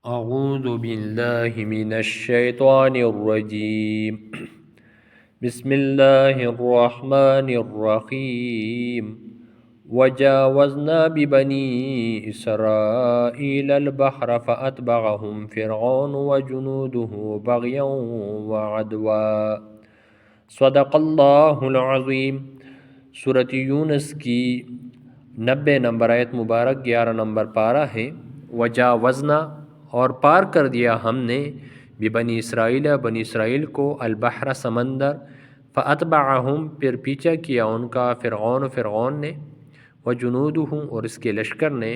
أعوذ بالله من الشيطان الرجيم. بسم الله الرحمن الرحيم. وجاوزنا ببني إسرائيل البحر فأتبعهم فرعون وجنوده بغيا وعدوا. صدق اللہ العظیم. سورۃ یونس کی 90 نمبر آیت مبارک 11 نمبر پارہ ہے. وجاوزنا اور پار کر دیا ہم نے بنی اسرائیل بنی اسرائیل کو البحر سمندر، فاتبعہم پھر پیچھا کیا ان کا فرعون نے، وجنودہ اور اس کے لشکر نے،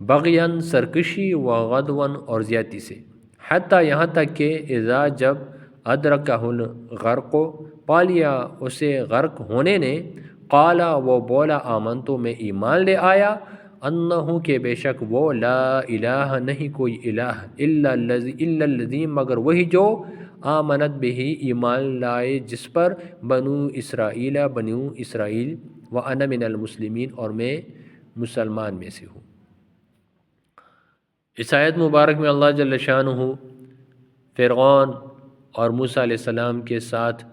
بغیاً سرکشی، وغدواً اور زیادتی سے، حتیٰ یہاں تک کہ اذا جب ادرکہ الغرق پا لیا اسے غرق ہونے نے، قالا وہ بولا، آمنتو میں ایمان لے آیا، انہو کہ بے شک وہ، لا الہ نہیں کوئی الہ، الا الذی مگر وہی جو، آمنت بہی ایمان لائے جس پر، بنو اسرائیل، وانا من المسلمین اور میں مسلمان میں سے ہوں. اس آیت مبارک میں اللہ جل شانہ فرعون اور موسیٰ علیہ السلام کے ساتھ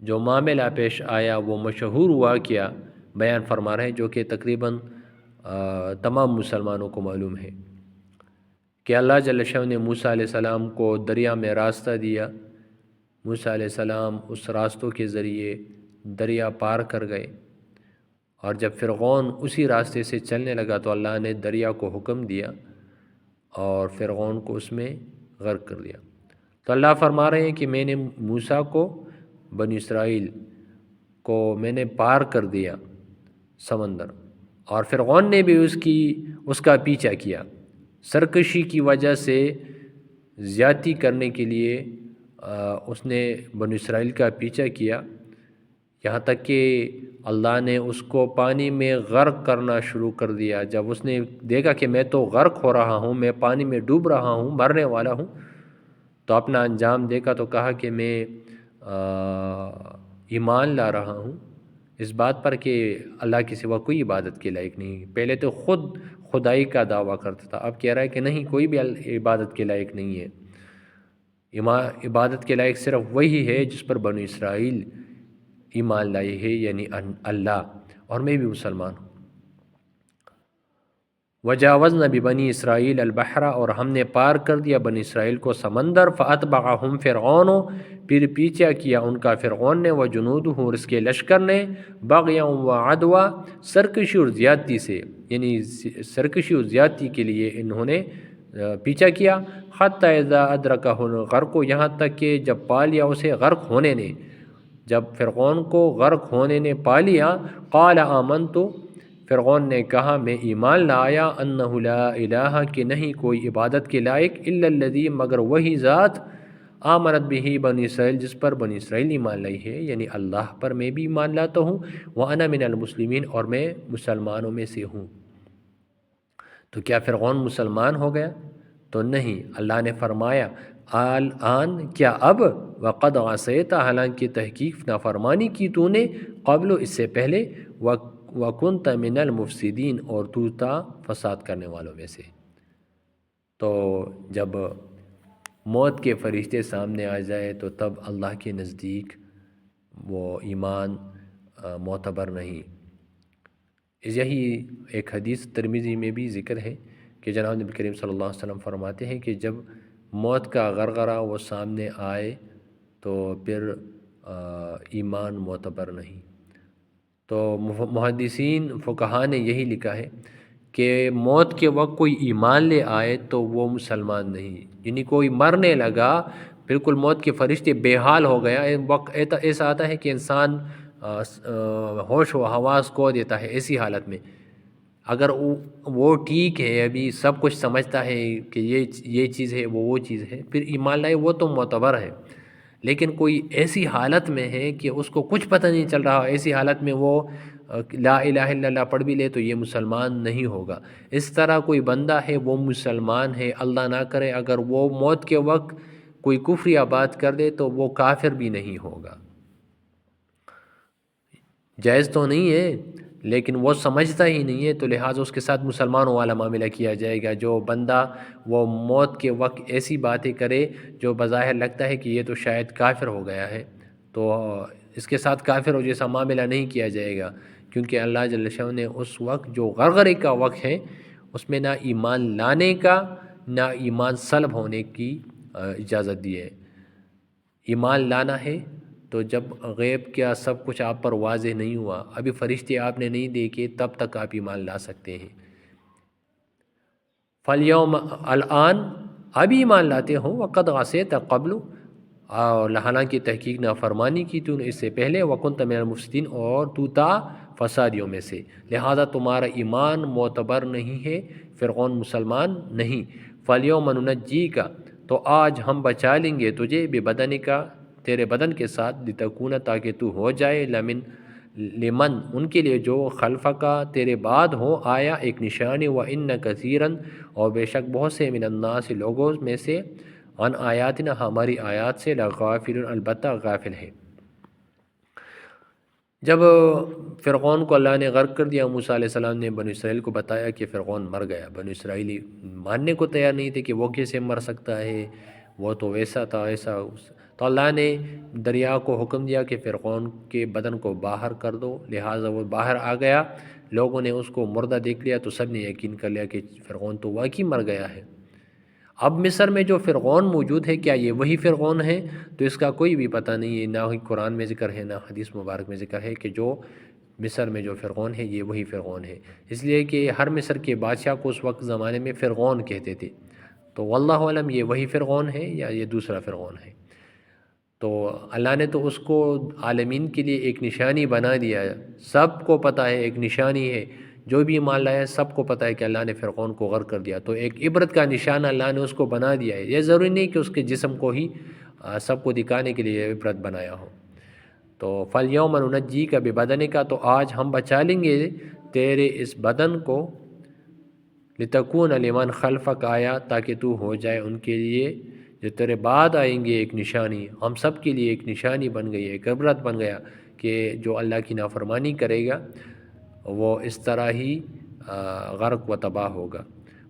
جو معاملہ پیش آیا وہ مشہور واقعہ بیان فرما رہے ہیں، جو کہ تقریباً تمام مسلمانوں کو معلوم ہے کہ اللہ جل شانہ نے موسیٰ علیہ السلام کو دریا میں راستہ دیا. موسیٰ علیہ السلام اس راستوں کے ذریعے دریا پار کر گئے، اور جب فرعون اسی راستے سے چلنے لگا تو اللہ نے دریا کو حکم دیا اور فرعون کو اس میں غرق کر دیا. تو اللہ فرما رہے ہیں کہ میں نے موسیٰ کو، بنی اسرائیل کو میں نے پار کر دیا سمندر، اور فرعون نے بھی اس کا پیچھا کیا، سرکشی کی وجہ سے زیادتی کرنے کے لیے اس نے بنی اسرائیل کا پیچھا کیا، یہاں تک کہ اللہ نے اس کو پانی میں غرق کرنا شروع کر دیا. جب اس نے دیکھا کہ میں تو غرق ہو رہا ہوں، میں پانی میں ڈوب رہا ہوں، مرنے والا ہوں، تو اپنا انجام دیکھا تو کہا کہ میں ایمان لا رہا ہوں اس بات پر کہ اللہ کے سوا کوئی عبادت کے لائق نہیں. پہلے تو خود خدائی کا دعویٰ کرتا تھا، اب کہہ رہا ہے کہ نہیں، کوئی بھی عبادت کے لائق نہیں ہے، عبادت کے لائق صرف وہی ہے جس پر بنو اسرائیل ایمان لائی ہے، یعنی اللہ، اور میں بھی مسلمان ہوں. وجاوزنا ببنی اسرائیل البحر اور ہم نے پار کر دیا بنی اسرائیل کو سمندر، فاتبعہم فرعون پھر پیچھا کیا ان کا فرعون نے، وجنودہ اور اس کے لشکر نے، بغیاً وعدوا سرکشی اور زیادتی سے، یعنی سرکشی اور زیادتی کے لیے انہوں نے پیچھا کیا، حتی اذا ادرکہ الغرق یہاں تک کہ جب پا لیا اسے غرق ہونے نے، جب فرعون کو غرق ہونے نے پا لیا، قال آمنتو فرعون نے کہا میں ایمان لایا، انہ لا الہ کہ نہیں کوئی عبادت کے لائق، الا الذی مگر وہی ذات، آمنت بہی بنی اسرائیل جس پر بنی اسرائیل ایمان لائی ہے، یعنی اللہ پر میں بھی ایمان لاتا ہوں، وانا من المسلمین اور میں مسلمانوں میں سے ہوں. تو کیا فرعون مسلمان ہو گیا؟ تو نہیں. اللہ نے فرمایا الآن کیا اب، وقد عصیت حالانکہ تحقیق نافرمانی کی تو نے، قبل اس سے پہلے، وکنت من المفسدین اور تو تھا فساد کرنے والوں میں سے. تو جب موت کے فرشتے سامنے آ جائے تو تب اللہ کے نزدیک وہ ایمان معتبر نہیں. یہی ایک حدیث ترمذی میں بھی ذکر ہے کہ جناب نبی کریم صلی اللہ علیہ وسلم فرماتے ہیں کہ جب موت کا غرغرہ وہ سامنے آئے تو پھر ایمان معتبر نہیں. تو محدثین فقہا نے یہی لکھا ہے کہ موت کے وقت کوئی ایمان لے آئے تو وہ مسلمان نہیں، یعنی کوئی مرنے لگا، بالکل موت کے فرشتے بے حال ہو گیا، وقت ایسا آتا ہے کہ انسان ہوش و حواس کھو دیتا ہے ایسی حالت میں، اگر وہ ٹھیک ہے، ابھی سب کچھ سمجھتا ہے کہ یہ چیز ہے، وہ چیز ہے، پھر ایمان لائے وہ تو معتبر ہے. لیکن کوئی ایسی حالت میں ہے کہ اس کو کچھ پتہ نہیں چل رہا، ایسی حالت میں وہ لا الہ الا اللہ پڑھ بھی لے تو یہ مسلمان نہیں ہوگا. اس طرح کوئی بندہ ہے وہ مسلمان ہے، اللہ نہ کرے اگر وہ موت کے وقت کوئی کفر یا بات کر دے تو وہ کافر بھی نہیں ہوگا. جائز تو نہیں ہے لیکن وہ سمجھتا ہی نہیں ہے، تو لہٰذا اس کے ساتھ مسلمانوں والا معاملہ کیا جائے گا۔ جو بندہ وہ موت کے وقت ایسی باتیں کرے جو بظاہر لگتا ہے کہ یہ تو شاید کافر ہو گیا ہے، تو اس کے ساتھ کافر ہو جیسا معاملہ نہیں کیا جائے گا، کیونکہ اللہ جل شانہ نے اس وقت جو غرغرے کا وقت ہے اس میں نہ ایمان لانے کا نہ ایمان سلب ہونے کی اجازت دی ہے۔ ایمان لانا ہے تو جب غیب کیا سب کچھ آپ پر واضح نہیں ہوا، ابھی فرشتے آپ نے نہیں دیکھے، تب تک آپ ایمان لا سکتے ہیں۔ فَالْيَوْمَ الآن ابھی ایمان لاتے ہوں، وَقَدْ عَصَيْتَ قَبْلُ، اور حالانکہ تحقیق نافرمانی کی تو نے اس سے پہلے، وَكُنْتَ مِنَ الْمُفْسِدِينَ، اور تو تا فسادیوں میں سے، لہذا تمہارا ایمان معتبر نہیں ہے، فرعون مسلمان نہیں۔ فَالْيَوْمَ نُنَجِّيكَ، تو آج ہم بچا لیں گے تجھے، بِبَدَنِكَ، تیرے بدن کے ساتھ، لِتَكُونَ، تاکہ تو ہو جائے، لمن، ان کے لیے جو خلفکا، تیرے بعد ہو، آیا ایک نشانی، وَإِنَّ كَثِيرًا، اور بے شک بہت سے، من الناس، لوگوں میں سے، عن آیاتنا، ہماری آیات سے، لغافل، البتہ غافل ہے۔ جب فرعون کو اللہ نے غرق کر دیا، موسیٰ علیہ السلام نے بنی اسرائیل کو بتایا کہ فرعون مر گیا، بنی اسرائیلی ماننے کو تیار نہیں تھے کہ وہ کیسے مر سکتا ہے، وہ تو ویسا تھا ایسا، تو اللہ نے دریا کو حکم دیا کہ فرعون کے بدن کو باہر کر دو، لہٰذا وہ باہر آ گیا، لوگوں نے اس کو مردہ دیکھ لیا تو سب نے یقین کر لیا کہ فرعون تو واقعی مر گیا ہے۔ اب مصر میں جو فرعون موجود ہے، کیا یہ وہی فرعون ہے؟ تو اس کا کوئی بھی پتہ نہیں ہے، نہ ہی قرآن میں ذکر ہے نہ حدیث مبارک میں ذکر ہے کہ جو مصر میں جو فرعون ہے یہ وہی فرعون ہے، اس لیے کہ ہر مصر کے بادشاہ کو اس وقت زمانے میں فرعون کہتے تھے، تو واللہ علم یہ وہی فرعون ہے یا یہ دوسرا فرعون ہے۔ تو اللہ نے تو اس کو عالمین کے لیے ایک نشانی بنا دیا ہے، سب کو پتہ ہے ایک نشانی ہے، جو بھی ایمان لایا سب کو پتہ ہے کہ اللہ نے فرعون کو غرق کر دیا، تو ایک عبرت کا نشانہ اللہ نے اس کو بنا دیا ہے۔ یہ ضروری نہیں کہ اس کے جسم کو ہی سب کو دکھانے کے لیے عبرت بنایا ہو۔ تو فَالْيَوْمَ نُنَجِّيكَ بِبَدَنِكَ، تو آج ہم بچا لیں گے تیرے اس بدن کو، لِتَكُونَ لِمَنْ خَلْفَكَ، آیا تاکہ تو ہو جائے ان کے لیے جو تیرے بعد آئیں گے ایک نشانی، ہم سب کے لیے ایک نشانی بن گئی، ایک عبرت بن گیا کہ جو اللہ کی نافرمانی کرے گا وہ اس طرح ہی غرق و تباہ ہوگا۔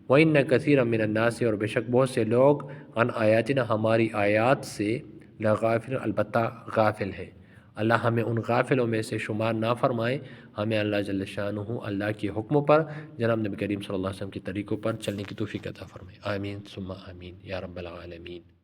وَإِنَّ كَثِيرًا مِنَ النَّاسِ، اور بے شک بہت سے لوگ، عن آیاتنا، ہماری آیات سے، لغافل، البتہ غافل ہے۔ اللہ ہمیں ان غافلوں میں سے شمار نہ فرمائے، ہمیں اللہ جل شانہ اللہ کے حکموں پر، جناب نبی کریم صلی اللہ علیہ وسلم کے طریقوں پر چلنے کی توفیق عطا فرمائے۔ آمین ثم آمین یا رب العالمین۔